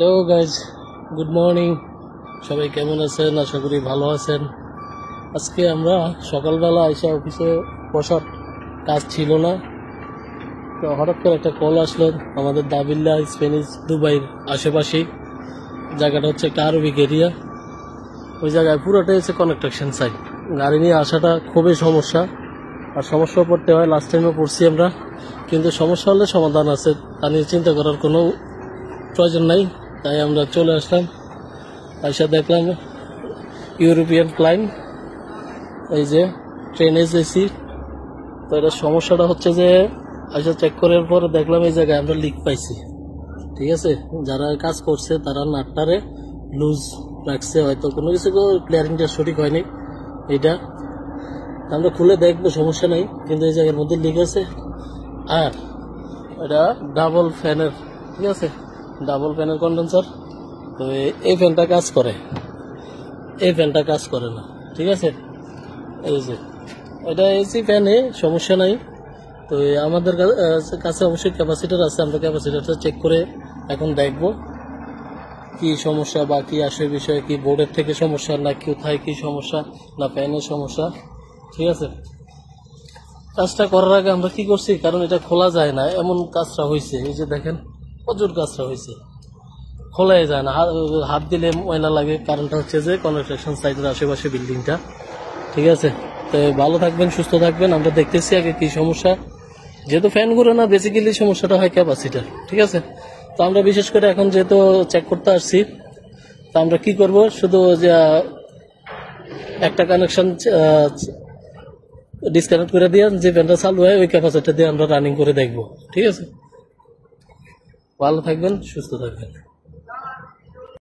Hello guys, good morning. সবাই কেমন আছেন? আশা করি ভালো আছেন। আজকে আমরা সকালবেলা এসে অফিসে বসার কাজ ছিল না, তো হঠাৎ করে একটা কল আসলো। আমাদের দাবিল্লা স্পেনিশ দুবাইয়ের আশেপাশেই জায়গাটা হচ্ছে একটা আরবিক এরিয়া। ওই জায়গায় পুরোটাই হচ্ছে কনস্ট্রাকশন সাইট। গাড়ি নিয়ে আসাটা খুবই সমস্যা, আর সমস্যা পড়তে হয়। লাস্ট টাইমে পড়ছি আমরা, কিন্তু সমস্যা হলে সমাধান আছে, তা নিয়ে চিন্তা করার কোনো প্রয়োজন নাই। তাই আমরা চলে আসলাম, এসে দেখলাম ইউরোপিয়ান ক্লাইন্ট, এই যে ট্রেন এসেছি। তো এটা সমস্যাটা হচ্ছে যে এসে চেক করার পর দেখলাম এই জায়গায় আমরা লিক পাইছি। ঠিক আছে, যারা কাজ করছে তারা নাটটারে লুজ রাখছে, হয়তো কোনো কিছু ক্লিয়ারিংটা সঠিক হয়নি। এটা আমরা খুলে দেখবো, সমস্যা নেই, কিন্তু এই জায়গার মধ্যে লিক আছে। আর এটা ডাবল ফ্যানের, ঠিক আছে, ডাবল ফ্যানের কন্ডেন্সার। তো এই ফ্যানটা কাজ করে, এই ফ্যানটা কাজ করে না। ঠিক আছে, এই যে এটা এসি ফ্যানে সমস্যা নাই। তো আমাদের কাছে অবশ্যই ক্যাপাসিটার আছে, আমরা ক্যাপাসিটারটা চেক করে এখন দেখব কি সমস্যা বা কি আসে বিষয়ে, কি বোর্ডের থেকে সমস্যা, না কোথায় কি সমস্যা, না ফ্যানের সমস্যা। ঠিক আছে, কাজটা করার আগে আমরা কি করছি, কারণ এটা খোলা যায় না এমন কাজটা হয়েছে। এই যে দেখেন, প্রচুর কাজটা হয়েছে, খোলাই যায় না, হাত দিলে ময়লা লাগে। কারণটা হচ্ছে যে কনস্ট্রাকশন সাইটের আশেপাশে বিল্ডিংটা। ঠিক আছে, তো ভালো থাকবেন, সুস্থ থাকবেন। আমরা দেখতেছি আগে কি সমস্যা। যেহেতু ফ্যান ঘুরে না, বেসিক্যালি সমস্যাটা হয় ক্যাপাসিটার। ঠিক আছে, তো আমরা বিশেষ করে এখন যেহেতু চেক করতে আসছি, তো আমরা কি করব, শুধু যে একটা কানেকশন ডিসকানেক্ট করে দিয়ে যে ফ্যানটা চালু হয় ওই ক্যাপাসিটার দিয়ে আমরা রানিং করে দেখব। ঠিক আছে, ভালো থাকবেন, সুস্থ থাকবেন।